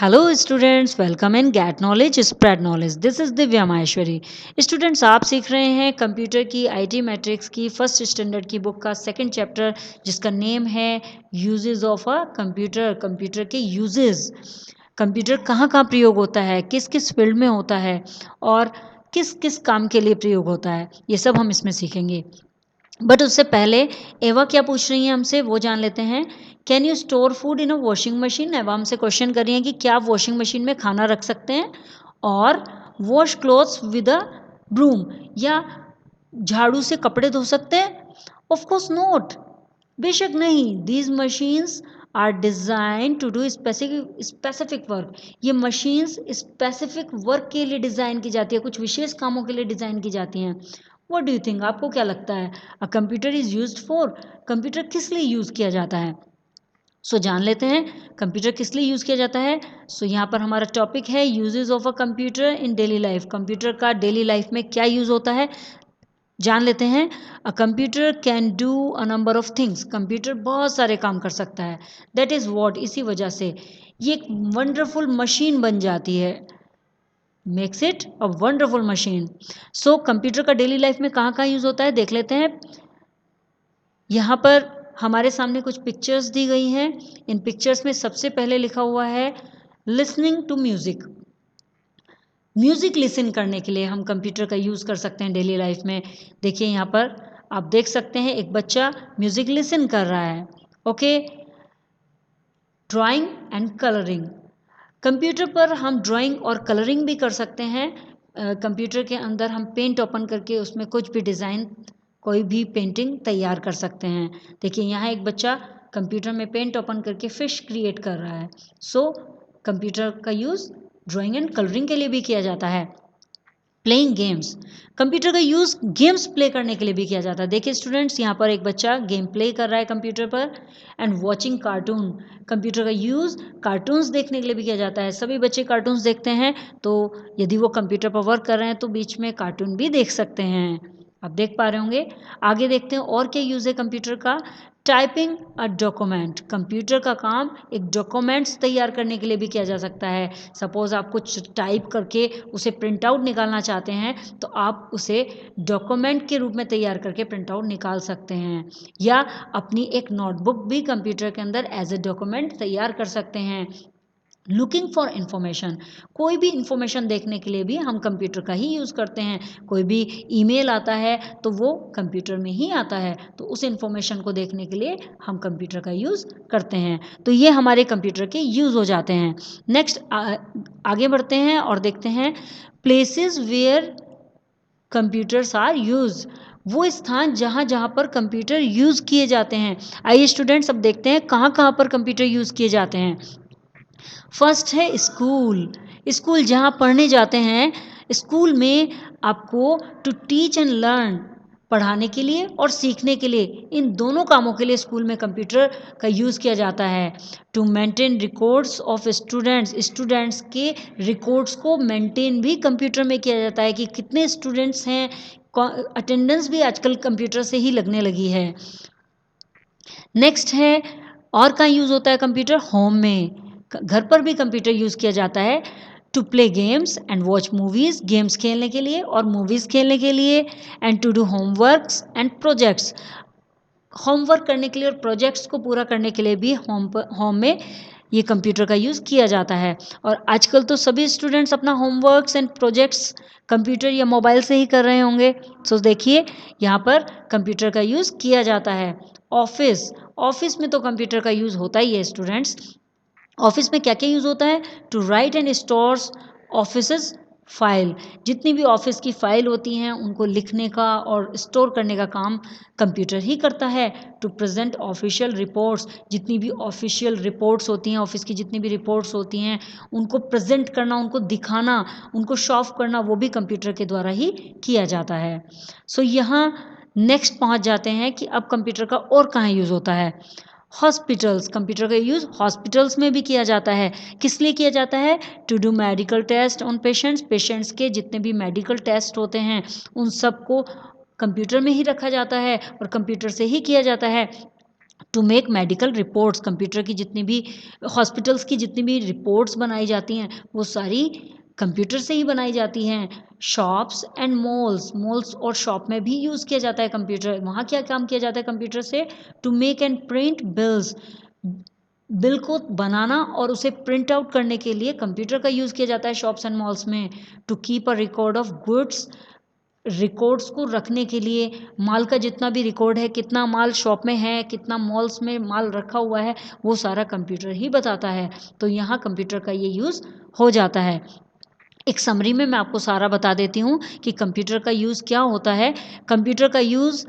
Hello students, welcome in get knowledge spread knowledge. This is Divya Maheshwari. Students, आप सीख रहे हैं कंप्यूटर की आईटी मैट्रिक्स की फर्स्ट स्टैंडर्ड की बुक का सेकंड चैप्टर, जिसका नेम है uses of a computer. Computer के यूजेस, कंप्यूटर कहाँ कहाँ प्रयोग होता है, किस किस फील्ड में होता है और किस किस काम के लिए प्रयोग होता है, ये सब हम इसमें सीखेंगे। बट उससे पहले एवा क्या पूछ रही हैं हमसे, वो जान लेते हैं। Can you store food in a washing machine? एवा हमसे क्वेश्चन कर रही हैं कि क्या आप वॉशिंग मशीन में खाना रख सकते हैं? और wash clothes with a broom, या झाड़ू से कपड़े धो सकते हैं? ऑफ कोर्स नॉट, बेशक नहीं। These machines are design to do specific work. ये मशीन्स स्पेसिफिक वर्क के लिए डिज़ाइन की जाती है, कुछ विशेष कामों के लिए डिज़ाइन की जाती हैं। व्हाट डू यू थिंक, आपको क्या लगता है? A computer is used for, computer किस लिए यूज़ किया जाता है? जान लेते हैं कंप्यूटर किस लिए यूज़ किया जाता है। यहाँ पर हमारा टॉपिक है uses of a computer in daily life. Computer का डेली लाइफ में क्या यूज़ होता है, जान लेते हैं। A computer can do a number of things. Computer बहुत सारे काम कर सकता है। दैट इज़ वॉट, इसी वजह से ये एक वंडरफुल मशीन बन जाती है। Makes it a wonderful machine. Computer का डेली लाइफ में कहाँ कहाँ यूज़ होता है, देख लेते हैं। यहाँ पर हमारे सामने कुछ पिक्चर्स दी गई हैं। इन पिक्चर्स में सबसे पहले लिखा हुआ है listening to music. Music listen करने के लिए हम कंप्यूटर का यूज़ कर सकते हैं डेली लाइफ में। देखिए यहाँ पर आप देख सकते हैं एक बच्चा म्यूज़िक लिसन कर रहा है। Okay, drawing and colouring. Computer पर हम ड्राइंग और कलरिंग भी कर सकते हैं। कंप्यूटर के अंदर हम पेंट ओपन करके उसमें कुछ भी डिज़ाइन, कोई भी पेंटिंग तैयार कर सकते हैं। देखिए यहाँ एक बच्चा कंप्यूटर में पेंट ओपन करके फिश क्रिएट कर रहा है। कंप्यूटर का यूज़ ड्राइंग एंड कलरिंग के लिए भी किया जाता है। प्लेइंग गेम्स, कंप्यूटर का यूज़ गेम्स प्ले करने के लिए भी किया जाता है। देखिए स्टूडेंट्स, यहाँ पर एक बच्चा गेम प्ले कर रहा है कंप्यूटर पर। एंड वॉचिंग कार्टून, कंप्यूटर का यूज़ कार्टून्स देखने के लिए भी किया जाता है। सभी बच्चे कार्टून्स देखते हैं, तो यदि वो कंप्यूटर पर वर्क कर रहे हैं तो बीच में कार्टून भी देख सकते हैं। आप देख पा रहे होंगे। आगे देखते हैं और क्या यूज़ है कंप्यूटर का। टाइपिंग अ डॉक्यूमेंट, कंप्यूटर का काम एक डॉक्यूमेंट्स तैयार करने के लिए भी किया जा सकता है। सपोज़ आप कुछ टाइप करके उसे प्रिंट आउट निकालना चाहते हैं, तो आप उसे डॉक्यूमेंट के रूप में तैयार करके प्रिंट आउट निकाल सकते हैं। या अपनी एक नोटबुक भी कंप्यूटर के अंदर एज ए डॉक्यूमेंट तैयार कर सकते हैं। लुकिंग फॉर इन्फॉर्मेशन, कोई भी इंफॉर्मेशन देखने के लिए भी हम कंप्यूटर का ही यूज़ करते हैं। कोई भी ईमेल आता है तो वो कंप्यूटर में ही आता है, तो उस इंफॉर्मेशन को देखने के लिए हम कंप्यूटर का यूज़ करते हैं। तो ये हमारे कंप्यूटर के यूज़ हो जाते हैं। नेक्स्ट आगे बढ़ते हैं और देखते हैं places where computers are use, वो स्थान जहाँ जहाँ पर कंप्यूटर यूज़ किए जाते हैं। आइए स्टूडेंट्स, अब देखते हैं कहाँ कहाँ पर कंप्यूटर यूज़ किए जाते हैं। फर्स्ट है स्कूल। स्कूल जहाँ पढ़ने जाते हैं, स्कूल में आपको टू टीच एंड लर्न, पढ़ाने के लिए और सीखने के लिए, इन दोनों कामों के लिए स्कूल में कंप्यूटर का यूज़ किया जाता है। To maintain records of students, students के रिकॉर्ड्स को मेंटेन भी कंप्यूटर में किया जाता है कि कितने स्टूडेंट्स हैं। अटेंडेंस भी आजकल कंप्यूटर से ही लगने लगी है। नेक्स्ट है, और कहाँ यूज़ होता है कंप्यूटर? होम में, घर पर भी कंप्यूटर यूज़ किया जाता है। To play games and watch movies, games खेलने के लिए और मूवीज़ खेलने के लिए। And to do homeworks and projects, homework करने के लिए और प्रोजेक्ट्स को पूरा करने के लिए भी होम में ये कंप्यूटर का यूज़ किया जाता है। और आजकल तो सभी स्टूडेंट्स अपना होमवर्क्स एंड प्रोजेक्ट्स कंप्यूटर या मोबाइल से ही कर रहे होंगे। देखिए यहाँ पर कंप्यूटर का यूज़ किया जाता है। ऑफिस, ऑफिस में तो कंप्यूटर का यूज़ होता ही है स्टूडेंट्स। ऑफिस में क्या क्या यूज़ होता है? To write and stores office file, जितनी भी ऑफिस की फाइल होती हैं उनको लिखने का और स्टोर करने का काम कंप्यूटर ही करता है। टू प्रेजेंट ऑफिशियल रिपोर्ट्स, जितनी भी ऑफिशियल रिपोर्ट्स होती हैं, ऑफिस की जितनी भी रिपोर्ट्स होती हैं उनको प्रेजेंट करना, उनको दिखाना, उनको शो ऑफ करना, वो भी कंप्यूटर के द्वारा ही किया जाता है। यहाँ नेक्स्ट पहुंच जाते हैं कि अब कंप्यूटर का और कहाँ यूज़ होता है। हॉस्पिटल्स, कंप्यूटर का यूज़ हॉस्पिटल्स में भी किया जाता है। किस लिए किया जाता है? To do medical test on patients, patients के जितने भी मेडिकल टेस्ट होते हैं उन सब को कंप्यूटर में ही रखा जाता है और कंप्यूटर से ही किया जाता है। To make medical reports, computer की जितनी भी हॉस्पिटल्स की जितनी भी रिपोर्ट्स बनाई जाती हैं वो सारी कंप्यूटर से ही बनाई जाती हैं। शॉप्स एंड मॉल्स, मॉल्स और शॉप में भी यूज़ किया जाता है कंप्यूटर। वहाँ क्या काम किया जाता है कंप्यूटर से? To make and print bills, bill को बनाना और उसे प्रिंट आउट करने के लिए कंप्यूटर का यूज़ किया जाता है शॉप्स एंड मॉल्स में। To keep a record of goods, records को रखने के लिए, माल का जितना भी रिकॉर्ड है, कितना माल शॉप में है, कितना मॉल्स में माल रखा हुआ है, वो सारा कंप्यूटर ही बताता है। तो यहाँ कंप्यूटर का ये यूज़ हो जाता है। एक समरी में मैं आपको सारा बता देती हूँ कि कंप्यूटर का यूज़ क्या होता है। कंप्यूटर का यूज़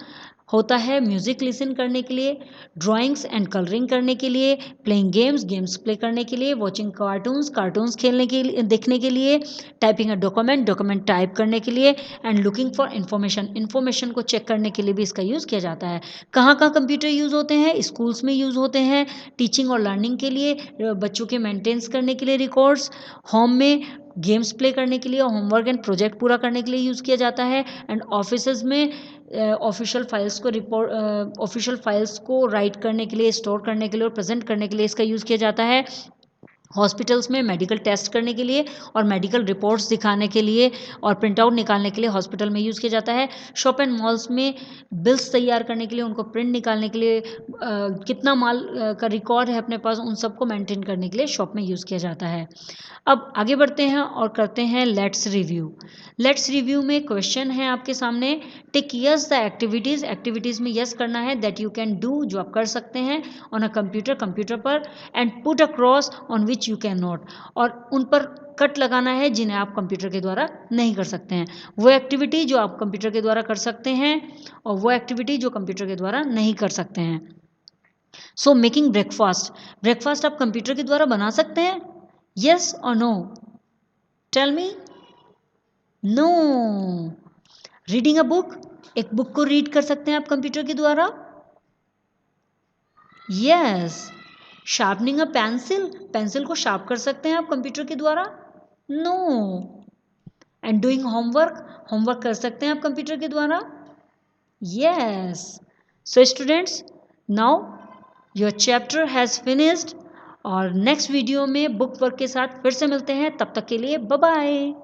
होता है म्यूज़िक लिसन करने के लिए, ड्राइंग्स एंड कलरिंग करने के लिए, प्लेइंग गेम्स, गेम्स प्ले करने के लिए, वॉचिंग कार्टून्स, कार्टून्स खेलने के लिए, देखने के लिए, typing a document, document type करने के लिए, and looking for information, information को चेक करने के लिए भी इसका यूज़ किया जाता है। कहाँ कहाँ कंप्यूटर यूज़ होते हैं? स्कूल्स में यूज़ होते हैं, टीचिंग और लर्निंग के लिए, बच्चों के मेंटेनेंस करने के लिए रिकॉर्ड्स, होम में गेम्स प्ले करने के लिए, होमवर्क एंड प्रोजेक्ट पूरा करने के लिए यूज़ किया जाता है, एंड ऑफिसेज में ऑफिशियल फाइल्स को ऑफिशियल फाइल्स को राइट करने के लिए, स्टोर करने के लिए और प्रेजेंट करने के लिए इसका यूज़ किया जाता है। हॉस्पिटल्स में मेडिकल टेस्ट करने के लिए और मेडिकल रिपोर्ट्स दिखाने के लिए और प्रिंट आउट निकालने के लिए हॉस्पिटल में यूज़ किया जाता है। शॉप एंड मॉल्स में बिल्स तैयार करने के लिए, उनको प्रिंट निकालने के लिए, कितना माल का रिकॉर्ड है अपने पास, उन सबको मेंटेन करने के लिए शॉप में यूज़ किया जाता है। अब आगे बढ़ते हैं और करते हैं लेट्स रिव्यू। लेट्स रिव्यू में क्वेश्चन है आपके सामने, टिक यस द एक्टिविटीज़, एक्टिविटीज़ में यस करना है, दैट यू कैन डू, जो आप कर सकते हैं, ऑन अ कंप्यूटर, कंप्यूटर पर, and put a cross on which you can not, और उन पर कट लगाना है जिन्हें आप कंप्यूटर के द्वारा नहीं कर सकते हैं। वो एक्टिविटी जो आप कंप्यूटर के द्वारा कर सकते हैं और वो एक्टिविटी जो कंप्यूटर के द्वारा नहीं कर सकते हैं। सो मेकिंग ब्रेकफास्ट, ब्रेकफास्ट आप कंप्यूटर के द्वारा बना सकते हैं? यस और no? Tell me. No. Reading a book, एक बुक को रीड कर सकते हैं आप कंप्यूटर के द्वारा? Yes. Sharpening a pencil, pencil को शार्प कर सकते हैं आप कंप्यूटर के द्वारा? No. And doing homework, homework कर सकते हैं आप कंप्यूटर के द्वारा? Yes. So students, now your chapter has finished, और नेक्स्ट वीडियो में बुक वर्क के साथ फिर से मिलते हैं। तब तक के लिए बाय बाय।